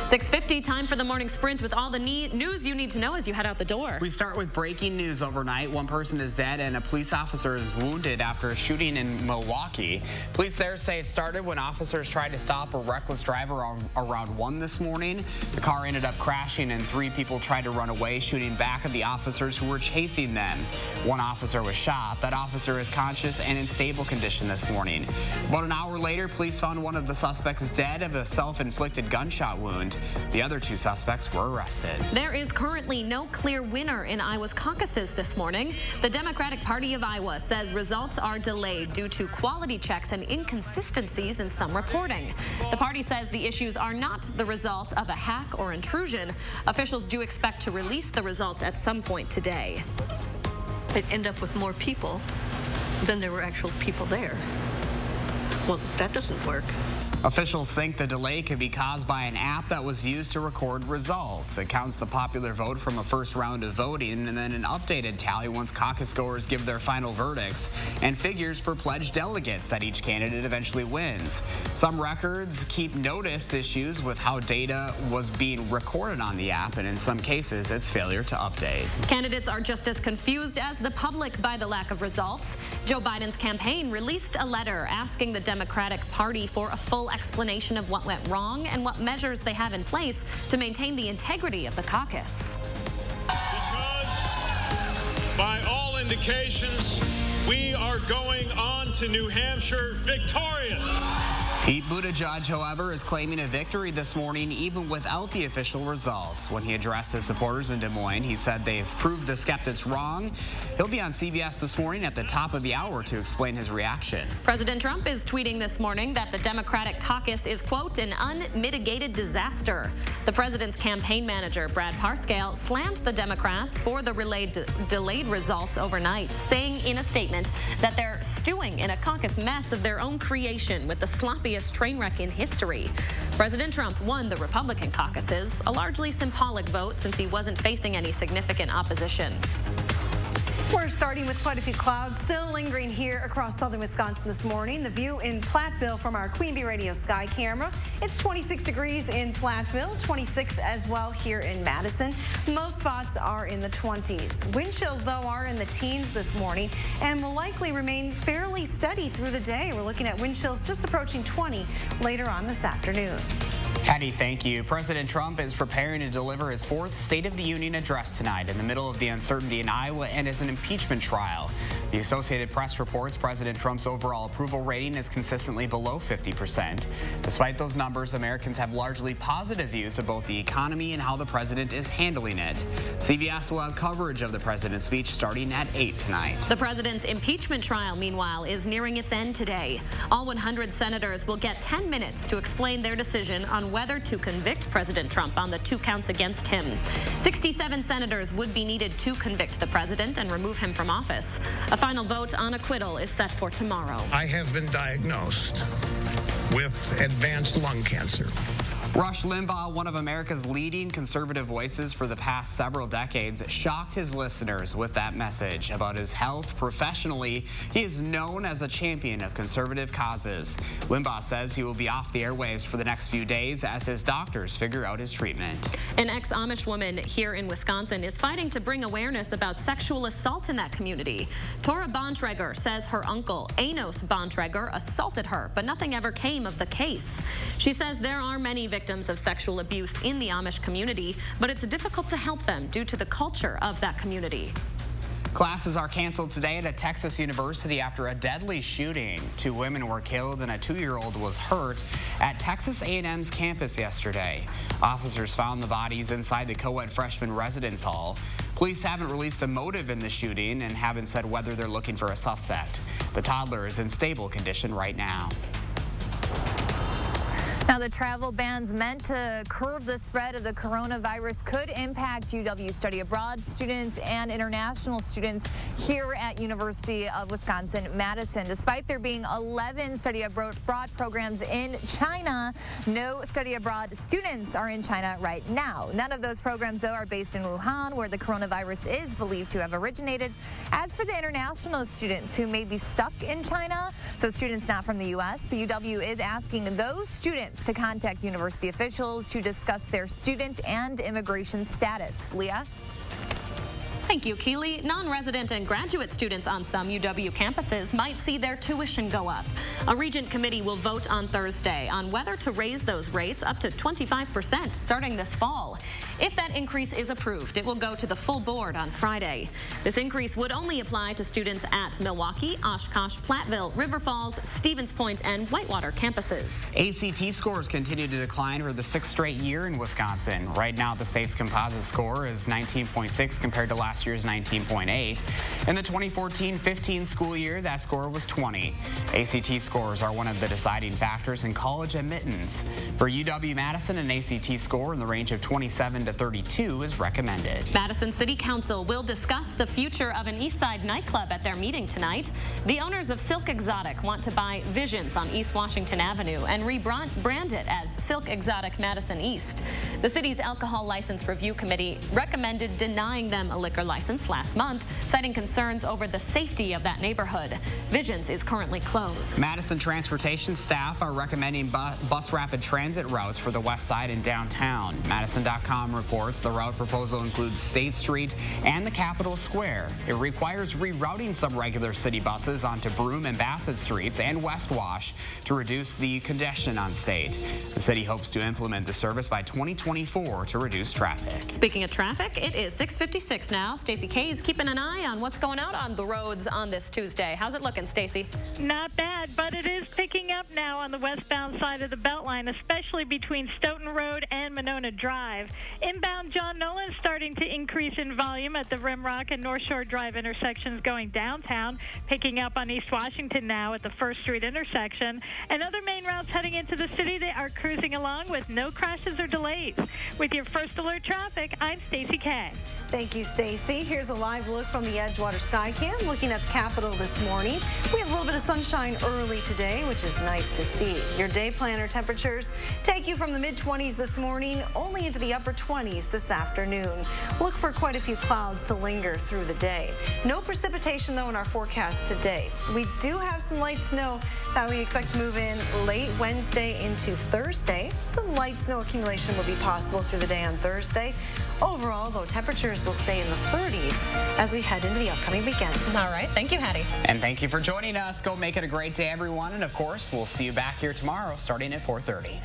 6:50, time for the morning sprint with all the news you need to know as you head out the door. We start with breaking news overnight. One person is dead and a police officer is wounded after a shooting in Milwaukee. Police there say it started when officers tried to stop a reckless driver around 1 this morning. The car ended up crashing and 3 people tried to run away, shooting back at the officers who were chasing them. One officer was shot. That officer is conscious and in stable condition this morning. About an hour later, police found one of the suspects dead of a self-inflicted gunshot wound. The other 2 suspects were arrested. There is currently no clear winner in Iowa's caucuses this morning. The Democratic Party of Iowa says results are delayed due to quality checks and inconsistencies in some reporting. The party says the issues are not the result of a hack or intrusion. Officials do expect to release the results at some point today. They'd end up with more people than there were actual people there. Well, that doesn't work. Officials think the delay could be caused by an app that was used to record results. It counts the popular vote from a first round of voting and then an updated tally once caucus goers give their final verdicts, and figures for pledged delegates that each candidate eventually wins. Some records keep noticed issues with how data was being recorded on the app, and in some cases its failure to update. Candidates are just as confused as the public by the lack of results. Joe Biden's campaign released a letter asking the Democratic Party for a full explanation of what went wrong and what measures they have in place to maintain the integrity of the caucus. Because by all indications, we are going on to New Hampshire victorious. Pete Buttigieg, however, is claiming a victory this morning even without the official results. When he addressed his supporters in Des Moines, he said they've proved the skeptics wrong. He'll be on CBS this morning at the top of the hour to explain his reaction. President Trump is tweeting this morning that the Democratic caucus is, quote, an unmitigated disaster. The president's campaign manager, Brad Parscale, slammed the Democrats for the delayed results overnight, saying in a statement that they're stewing in a caucus mess of their own creation with the sloppiest train wreck in history. President Trump won the Republican caucuses, a largely symbolic vote since he wasn't facing any significant opposition. We're starting with quite a few clouds still lingering here across southern Wisconsin this morning. The view in Platteville from our Queen Bee Radio sky camera. It's 26 degrees in Platteville, 26 as well here in Madison. Most spots are in the 20s. Wind chills, though, are in the teens this morning and will likely remain fairly steady through the day. We're looking at wind chills just approaching 20 later on this afternoon. Hattie, thank you. President Trump is preparing to deliver his 4th State of the Union address tonight in the middle of the uncertainty in Iowa and as an impeachment trial. The Associated Press reports President Trump's overall approval rating is consistently below 50%. Despite those numbers, Americans have largely positive views of both the economy and how the president is handling it. CBS will have coverage of the president's speech starting at 8 tonight. The president's impeachment trial, meanwhile, is nearing its end today. All 100 senators will get 10 minutes to explain their decision on whether to convict President Trump on the 2 counts against him. 67 senators would be needed to convict the president and remove him from office. A final vote on acquittal is set for tomorrow. I have been diagnosed with advanced lung cancer. Rush Limbaugh, one of America's leading conservative voices for the past several decades, shocked his listeners with that message about his health. Professionally, he is known as a champion of conservative causes. Limbaugh says he will be off the airwaves for the next few days as his doctors figure out his treatment. An ex-Amish woman here in Wisconsin is fighting to bring awareness about sexual assault in that community. Tora Bontrager says her uncle, Anos Bontrager, assaulted her, but nothing ever came of the case. She says there are many victims of sexual abuse in the Amish community, but it's difficult to help them due to the culture of that community. Classes are canceled today at a Texas university after a deadly shooting. 2 women were killed and a 2-year-old was hurt at Texas A&M's campus yesterday. Officers found the bodies inside the co-ed freshman residence hall. Police haven't released a motive in the shooting and haven't said whether they're looking for a suspect. The toddler is in stable condition right now. Now, the travel bans meant to curb the spread of the coronavirus could impact UW study abroad students and international students here at University of Wisconsin-Madison. Despite there being 11 study abroad programs in China, no study abroad students are in China right now. None of those programs, though, are based in Wuhan, where the coronavirus is believed to have originated. As for the international students who may be stuck in China, so students not from the U.S., the UW is asking those students efforts to contact university officials to discuss their student and immigration status. Leah? Thank you, Keely. Non-resident and graduate students on some UW campuses might see their tuition go up. A Regent committee will vote on Thursday on whether to raise those rates up to 25% starting this fall. If that increase is approved, it will go to the full board on Friday. This increase would only apply to students at Milwaukee, Oshkosh, Platteville, River Falls, Stevens Point, and Whitewater campuses. ACT scores continue to decline for the 6th straight year in Wisconsin. Right now, the state's composite score is 19.6 compared to last year's 19.8. In the 2014-15 school year, that score was 20. ACT scores are one of the deciding factors in college admittance. For UW-Madison, an ACT score in the range of 27 to 32 is recommended. Madison City Council will discuss the future of an Eastside nightclub at their meeting tonight. The owners of Silk Exotic want to buy Visions on East Washington Avenue and rebrand it as Silk Exotic Madison East. The city's Alcohol License Review Committee recommended denying them a liquor license last month, citing concerns over the safety of that neighborhood. Visions is currently closed. Madison transportation staff are recommending bus rapid transit routes for the west side and downtown. Madison.com reports the route proposal includes State Street and the Capitol Square. It requires rerouting some regular city buses onto Broome and Bassett Streets and West Wash to reduce the congestion on State. The city hopes to implement the service by 2024 to reduce traffic. Speaking of traffic, it is 6:56 now. Stacey K is keeping an eye on what's going out on the roads on this Tuesday. How's it looking, Stacey? Not bad, but it is picking up now on the westbound side of the Beltline, especially between Stoughton Road and Monona Drive. Inbound John Nolan starting to increase in volume at the Rimrock and North Shore Drive intersections going downtown, picking up on East Washington now at the 1st Street intersection. And other main routes heading into the city, they are cruising along with no crashes or delays. With your First Alert traffic, I'm Stacey K. Thank you, Stacey. Here's a live look from the Edgewater Skycam looking at the Capitol this morning. We have a little bit of sunshine early today, which is nice to see. Your day planner temperatures take you from the mid-20s this morning only into the upper 20s this afternoon. Look for quite a few clouds to linger through the day. No precipitation, though, in our forecast today. We do have some light snow that we expect to move in late Wednesday into Thursday. Some light snow accumulation will be possible through the day on Thursday. Overall, though, temperatures will stay in the 30s as we head into the upcoming weekend. All right. Thank you, Hattie. And thank you for joining us. Go make it a great day, everyone. And, of course, we'll see you back here tomorrow starting at 4:30.